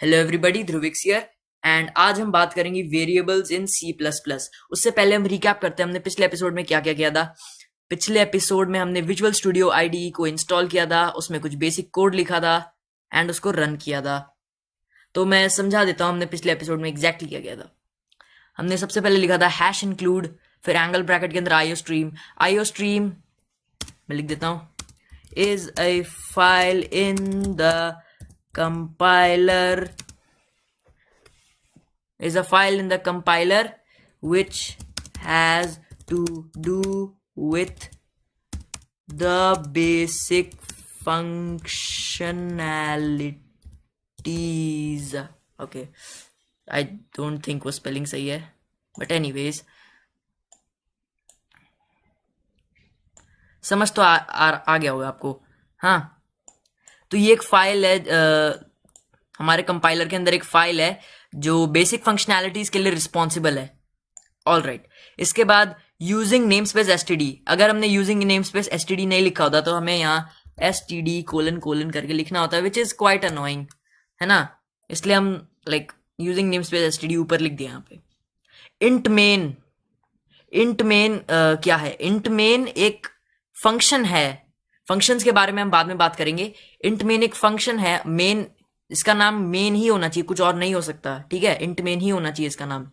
Hello everybody, Dhruvix here. And आज हम बात करेंगे variables in C plus plus. उससे पहले हम रिकैप करते हैं हमने पिछले एपिसोड में क्या क्या किया था। पिछले एपिसोड में हमने विजुअल स्टूडियो आईडीई को इंस्टॉल किया था, उसमें कुछ बेसिक कोड लिखा था एंड उसको रन किया था। तो मैं समझा देता हूँ हमने पिछले एपिसोड में एग्जैक्टली क्या किया था। हमने सबसे पहले लिखा था हैश इंक्लूड, फिर एंगल ब्रैकेट के अंदर आईओ स्ट्रीम मैं लिख देता हूँ is a file in the compiler which has to do with the basic functionalities. Okay, I don't think वो spelling सही है, but anyways समझ तो आ गया होगा आपको। हाँ, तो ये एक फाइल है, हमारे कंपाइलर के अंदर एक फाइल है जो बेसिक फंक्शनैलिटीज के लिए रिस्पॉन्सिबल है। ऑल राइट, इसके बाद यूजिंग नेम स्पेस एसटीडी। अगर हमने यूजिंग नेम स्पेस एसटीडी नहीं लिखा होता तो हमें यहाँ एसटीडी कोलन कोलन करके लिखना होता है, विच इज क्वाइट अनोइंग, है ना। इसलिए हम यूजिंग नेम स्पेस एसटीडी ऊपर लिख दिया यहाँ पे। इंट मेन क्या है? इंट मेन एक फंक्शन है। फंक्शंस के बारे में हम बाद में बात करेंगे। इंट मेन एक फंक्शन है। मेन, इसका नाम मेन ही होना चाहिए, कुछ और नहीं हो सकता, ठीक है। इंट मेन ही होना चाहिए इसका नाम।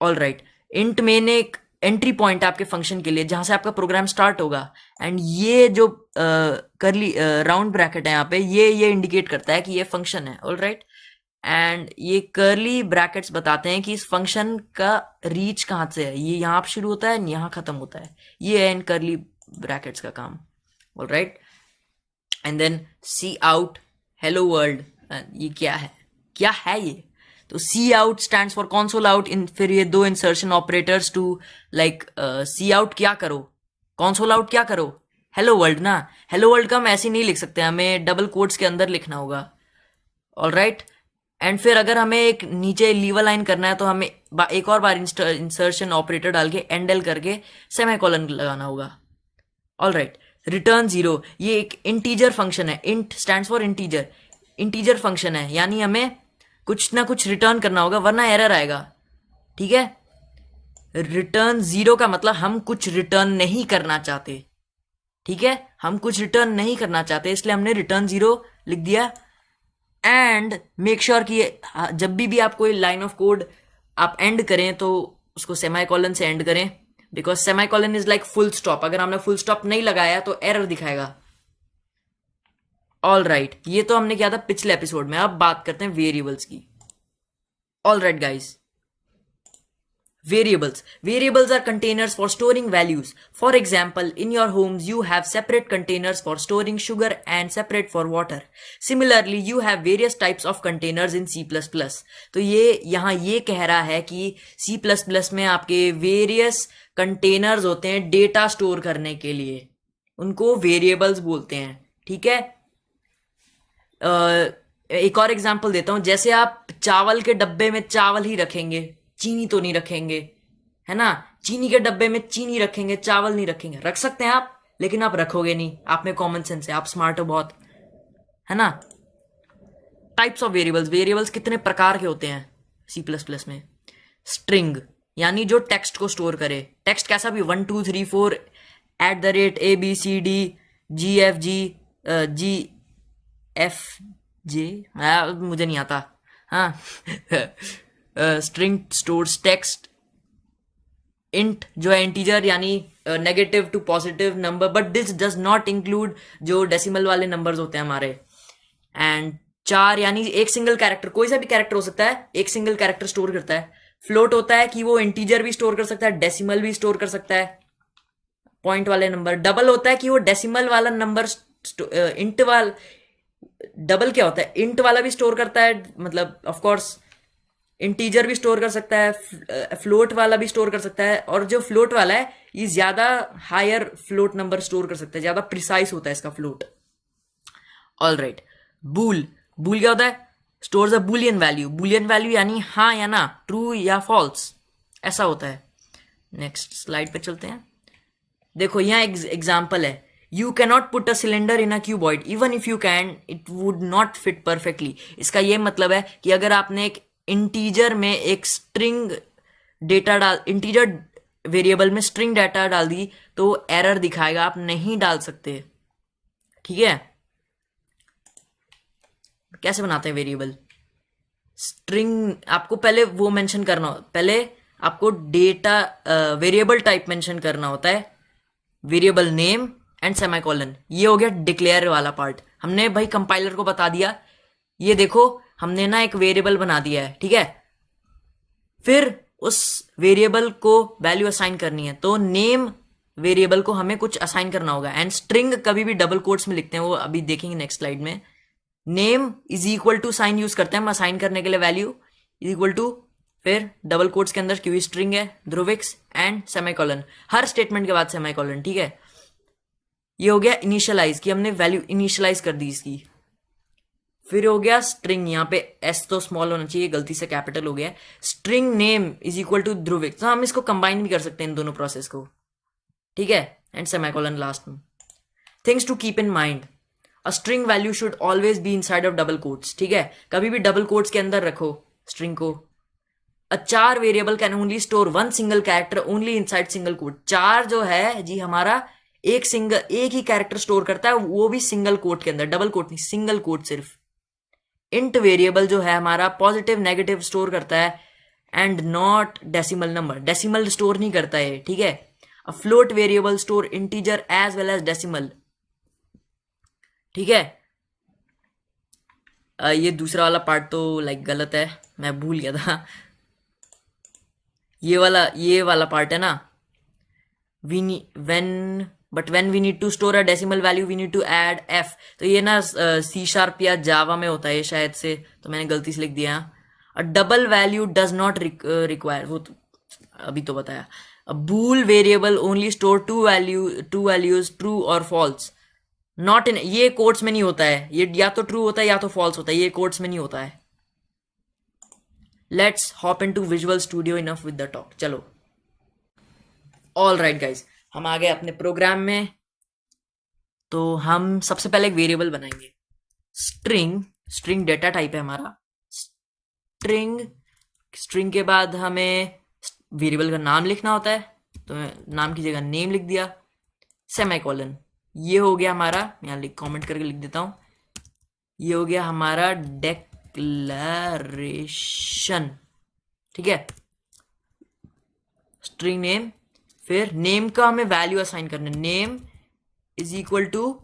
ऑल राइट, इंट मेन एक एंट्री पॉइंट है आपके फंक्शन के लिए, जहां से आपका प्रोग्राम स्टार्ट होगा। एंड ये जो करली राउंड ब्रैकेट है यहाँ पे, ये इंडिकेट करता है कि ये फंक्शन है। ऑल राइट, एंड ये कर्ली ब्रैकेट्स बताते हैं कि इस फंक्शन का रीच कहाँ से है। ये यहाँ पे शुरू होता है, यहाँ खत्म होता है। ये है इन कर्ली ब्रैकेट्स का काम। All right, and then C out hello world. ये क्या है ये? तो C out stands for console out. फिर ये दो insertion operators to C out क्या करो, कंसोल आउट क्या करो, हेलो वर्ल्ड ना। हेलो वर्ल्ड का हम ऐसे नहीं लिख सकते, हमें डबल कोट्स के अंदर लिखना होगा। ऑल राइट, एंड फिर अगर हमें एक नीचे लीवर लाइन करना है तो हमें एक और बार इंसर्शन ऑपरेटर डाल के एंडल करके सेमीकोलन लगाना होगा। ऑल राइट, रिटर्न 0 ये एक इंटीजर फंक्शन है। Int stands for integer function है, यानी हमें कुछ ना कुछ रिटर्न करना होगा वरना एरर आएगा, ठीक है। रिटर्न 0 का मतलब हम कुछ रिटर्न नहीं करना चाहते, ठीक है। हम कुछ रिटर्न नहीं करना चाहते, इसलिए हमने रिटर्न 0 लिख दिया। एंड मेक श्योर कि जब भी आप कोई लाइन ऑफ कोड आप एंड करें तो उसको सेमीकोलन से एंड करें, because semicolon is like full stop. अगर हमने फुल स्टॉप नहीं लगाया तो एरर दिखाएगा। ऑल राइट, ये तो हमने किया था पिछले एपिसोड में। अब बात करते हैं वेरिएबल्स की। All right guys, Variables are containers for storing values. For example, in your homes, you have separate containers for storing sugar and separate for water. Similarly, you have various types of containers in C++. तो ये यहाँ ये कह रहा है कि C++ में आपके various containers होते हैं डेटा स्टोर करने के लिए, उनको वेरिएबल्स बोलते हैं, ठीक है। एक और एग्जांपल देता हूं। जैसे आप चावल के डब्बे में चावल ही रखेंगे, चीनी तो नहीं रखेंगे, है ना। चीनी के डब्बे में चीनी रखेंगे, चावल नहीं रखेंगे। रख सकते हैं आप, लेकिन आप रखोगे नहीं। आप में कॉमन सेंस है, आप स्मार्ट हो बहुत, है ना। टाइप्स ऑफ वेरिएबल्स कितने प्रकार के होते हैं C++ में? स्ट्रिंग, यानी जो टेक्स्ट को स्टोर करे। टेक्स्ट कैसा भी, 1 2 3 4 @ABCD GFG मुझे नहीं आता, हाँ। String stores text. इंट जो है इंटीजर, यानी negative to positive number, but this does not include जो डेसिमल वाले नंबर्स होते हैं हमारे। एंड 4 यानी एक सिंगल कैरेक्टर, कोई सा भी कैरेक्टर हो सकता है, एक सिंगल कैरेक्टर स्टोर करता है। फ्लोट होता है कि वो इंटीजर भी स्टोर कर सकता है, डेसिमल भी स्टोर कर सकता है, पॉइंट वाले नंबर। डबल होता है कि वो डेसिमल वाला नंबर, इंट वाला डबल क्या होता है, इंट वाला भी स्टोर करता है, मतलब ऑफ कोर्स इंटीजर भी स्टोर कर सकता है, फ्लोट वाला भी स्टोर कर सकता है। और जो फ्लोट वाला है ये ज्यादा हायर फ्लोट नंबर स्टोर कर सकता है, ज्यादा प्रिसाइज होता है इसका फ्लोट। ऑल राइट, बूल क्या होता है? स्टोर्स अ बुलियन वैल्यू यानी हाँ या ना, ट्रू या फॉल्स, ऐसा होता है। नेक्स्ट स्लाइड पे चलते हैं। देखो यहाँ एग्जाम्पल है, you cannot put a cylinder in a cuboid, even if you can it would not fit perfectly. इसका ये मतलब है कि अगर आपने एक इंटीजर में एक स्ट्रिंग डेटा डाल, इंटीजर वेरिएबल में स्ट्रिंग डाटा डाल दी तो एरर दिखाएगा, आप नहीं डाल सकते। ठीक है, कैसे बनाते हैं वेरिएबल? स्ट्रिंग आपको पहले वो मेंशन करना हो, पहले आपको डेटा वेरिएबल टाइप मेंशन करना होता है, वेरिएबल नेम एंड सेमीकोलन। ये हो गया डिक्लेयर वाला पार्ट। हमने भाई कंपाइलर को बता दिया, ये देखो हमने ना एक वेरिएबल बना दिया है, ठीक है। फिर उस वेरिएबल को वैल्यू असाइन करनी है, तो नेम वेरिएबल को हमें कुछ असाइन करना होगा। एंड स्ट्रिंग कभी भी डबल कोट्स में लिखते हैं, वो अभी देखेंगे नेक्स्ट स्लाइड में। Name is equal to sign use करते हैं हम असाइन करने के लिए, वैल्यू इज इक्वल टू, फिर डबल कोट्स के अंदर क्योंकि स्ट्रिंग है ध्रुविक्स एंड सेमीकोलन, हर स्टेटमेंट के बाद सेमीकोलन, ठीक है। ये हो गया इनिशियलाइज, कि हमने वैल्यू इनिशियलाइज कर दी इसकी। फिर हो गया स्ट्रिंग, यहाँ पे एस तो स्मॉल होना चाहिए, गलती से कैपिटल हो गया। String name is equal to Dhruvix, तो हम इसको कंबाइन भी कर सकते हैं इन दोनों प्रोसेस को, ठीक है। एंड सेमीकोलन लास्ट में। Things to keep in mind, a string value should always be inside of double quotes, ठीक है। कभी भी डबल कोट्स के अंदर रखो स्ट्रिंग को। अ चार variable can only store one single character only inside single quote. चार जो है जी हमारा एक ही कैरेक्टर स्टोर करता है, वो भी सिंगल कोट के अंदर, डबल कोट नहीं, सिंगल कोट सिर्फ। इंट वेरिएबल जो है हमारा पॉजिटिव नेगेटिव स्टोर करता है and not decimal number, decimal store नहीं करता है, ठीक है। A float variable store integer as well as decimal, ठीक है। ये दूसरा वाला पार्ट तो लाइक गलत है, मैं भूल गया था। ये वाला पार्ट है ना, when we need to store a decimal value we need to add f, तो ये ना C# या जावा में होता है शायद से, तो मैंने गलती से लिख दिया। A double value does not require, वो तो अभी तो बताया। A bool variable only store two values true और फॉल्स, नॉट इन, ये कोट्स में नहीं होता है, ये या तो ट्रू होता है या तो फॉल्स होता है, ये कोट्स में नहीं होता है। Let's hop into visual studio, enough with the talk, चलो। ऑल राइट गाइज, हम आ गए अपने प्रोग्राम में। तो हम सबसे पहले एक वेरिएबल बनाएंगे, स्ट्रिंग डेटा टाइप है हमारा। स्ट्रिंग के बाद हमें वेरिएबल का नाम लिखना होता है, तो नाम की जगह नेम लिख दिया, सेमीकोलन। ये हो गया हमारा, यहाँ कमेंट करके लिख देता हूं, ये हो गया हमारा डिक्लेरेशन, ठीक है। स्ट्रिंग नेम, फिर नेम का हमें वैल्यू असाइन करना है, name is equal to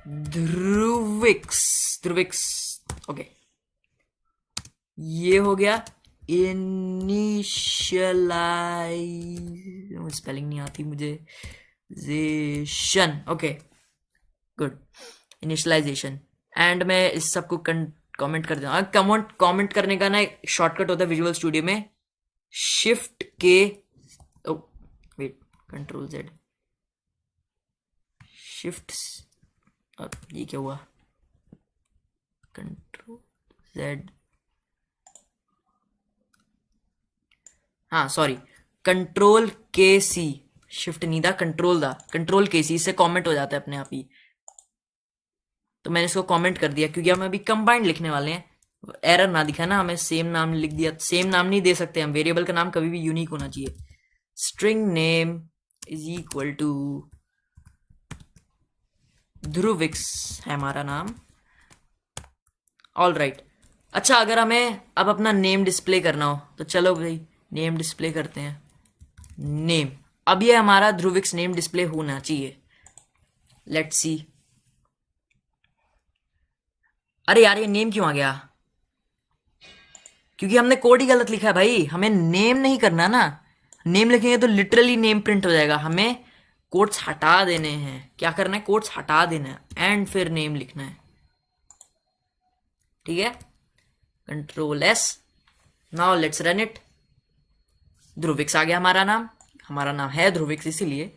Dhruvix, okay. ये हो गया इनिशियलाइज, स्पेलिंग नहीं आती मुझे, ओके गुड, इनिशियलाइजेशन। एंड मैं इस सबको कमेंट कर दूंगा। कमेंट करने का ना शॉर्टकट होता है विजुअल स्टूडियो में, शिफ्ट के, वेट, कंट्रोल Z, शिफ्ट, ये क्या हुआ, कंट्रोल Z, हाँ सॉरी, कंट्रोल KC, शिफ्ट नहीं था, कंट्रोल KC, इससे कमेंट हो जाता है अपने आप ही। तो मैंने इसको कमेंट कर दिया क्योंकि हम अभी कंबाइंड लिखने वाले हैं, एरर ना दिखा ना, हमें सेम नाम लिख दिया। सेम नाम नहीं दे सकते हम, वेरिएबल का नाम कभी भी यूनिक होना चाहिए। String name is equal to Dhruvix है हमारा नाम, ऑल राइट। अच्छा, अगर हमें अब अपना नेम डिस्प्ले करना हो तो चलो भाई नेम डिस्प्ले करते हैं, नेम। अब ये हमारा ध्रुविक्स नेम डिस्प्ले होना चाहिए, लेट्स सी। अरे यार ये नेम क्यों आ गया, क्योंकि हमने कोड ही गलत लिखा है भाई, हमें नेम नहीं करना ना। नेम लिखेंगे तो लिटरली नेम प्रिंट हो जाएगा, हमें कोट्स हटा देने हैं। क्या करना है, कोट्स हटा देना है एंड फिर नेम लिखना है, ठीक है। Control S, now let's run it. Dhruvix आ गया हमारा नाम है ध्रुविक्स इसीलिए,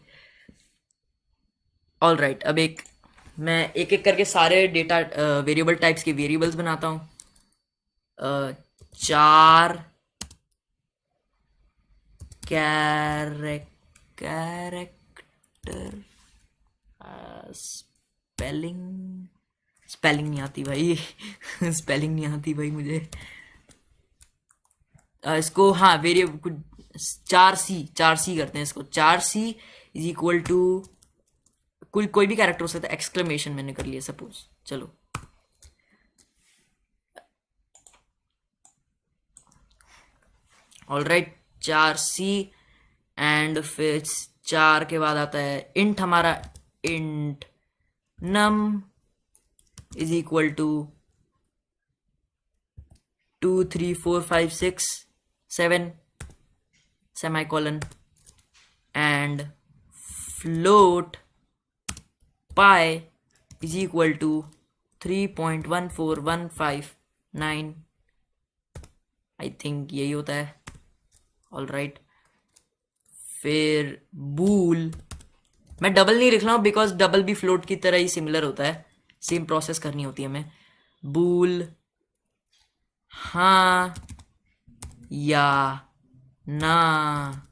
ऑल राइट। अब मैं एक एक करके सारे डेटा वेरिएबल टाइप्स के वेरिएबल्स बनाता हूं। 4 कैरेक्टर स्पेलिंग स्पेलिंग नहीं आती भाई स्पेलिंग नहीं आती भाई मुझे। इसको हाँ वेरिएबल 4C करते हैं इसको। 4C इज इक्वल टू कोई भी कैरेक्टर हो सकता है। एक्सक्लेमेशन मैंने कर लिया सपोज, चलो ऑलराइट 4C एंड फिर 4 के बाद आता है इंट हमारा। Int num is equal to 2 3 4 5 6 7 semicolon and float pi is equal to 3.14159 I think यही होता है। ऑलराइट फिर बूल, मैं डबल नहीं लिख रहा हूँ बिकॉज डबल भी फ्लोट की तरह ही सिमिलर होता है, सेम प्रोसेस करनी होती है हमें। बूल हाँ या ना,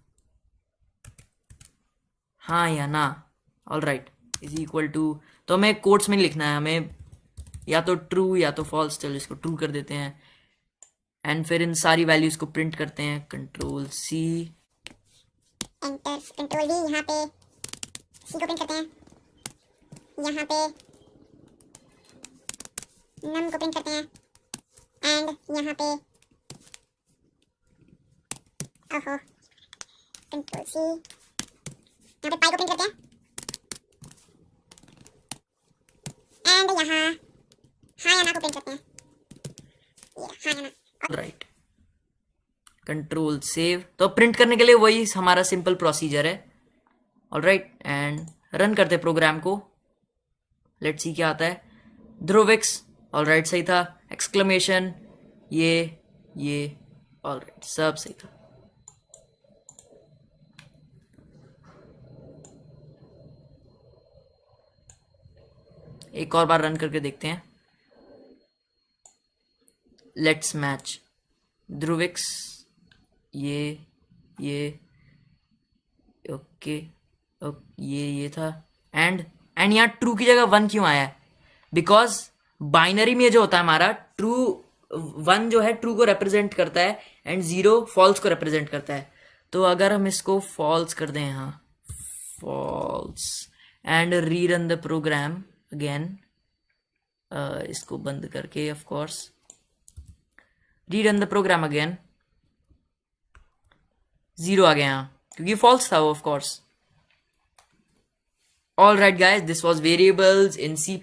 हाँ या ना, ऑलराइट इज इक्वल टू, तो हमें कोट्स में लिखना है, हमें या तो ट्रू या तो फॉल्स। चलो इसको ट्रू कर देते हैं एंड फिर इन सारी वैल्यूज को प्रिंट करते हैं। Control C enter, control V, यहाँ पे सी को प्रिंट करते हैं, यहाँ पे नम को प्रिंट करते हैं एंड यहाँ पे ओहो कंट्रोल सी, यहाँ पे पाई को प्रिंट करते हैं एंड यहाँ हाँ या ना को प्रिंट करते हैं, हाँ या ना। राइट कंट्रोल सेव, तो प्रिंट करने के लिए वही हमारा सिंपल प्रोसीजर है। ऑलराइट एंड रन करते प्रोग्राम को, लेट्स सी क्या आता है। ध्रुविक्स ऑलराइट सही था, एक्सक्लेमेशन ये ऑलराइट सब सही था। एक और बार रन करके देखते हैं। लेट्स मैच ध्रुविक्स ये ओके ये था एंड यहाँ ट्रू की जगह 1 क्यों आया है? बिकॉज बाइनरी में जो होता है हमारा ट्रू 1 जो है ट्रू को रिप्रेजेंट करता है एंड 0 फॉल्स को रिप्रेजेंट करता है। तो अगर हम इसको फॉल्स कर दें, हाँ false and rerun the program again, इसको बंद करके of course rerun the program again, 0 आ गया यहाँ क्योंकि फॉल्स था वो of course. Alright guys, this was variables in C++.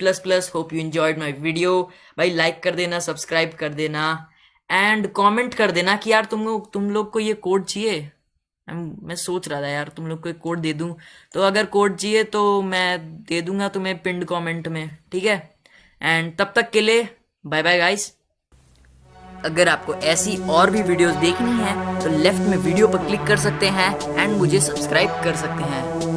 Hope you enjoyed my video. भाई लाइक कर देना, सब्सक्राइब कर देना एंड कमेंट कर देना कि यार तुम लोग को ये कोड चाहिए। मैं सोच रहा था यार तुम लोग को एक कोड दे दूं, तो अगर कोड चाहिए तो मैं दे दूंगा तुम्हें पिंड कमेंट में, ठीक है। एंड तब तक के लिए बाय बाय गाइस। अगर आपको ऐसी और भी वीडियोस देखनी है तो लेफ्ट में वीडियो पर क्लिक कर सकते हैं एंड मुझे सब्सक्राइब कर सकते हैं।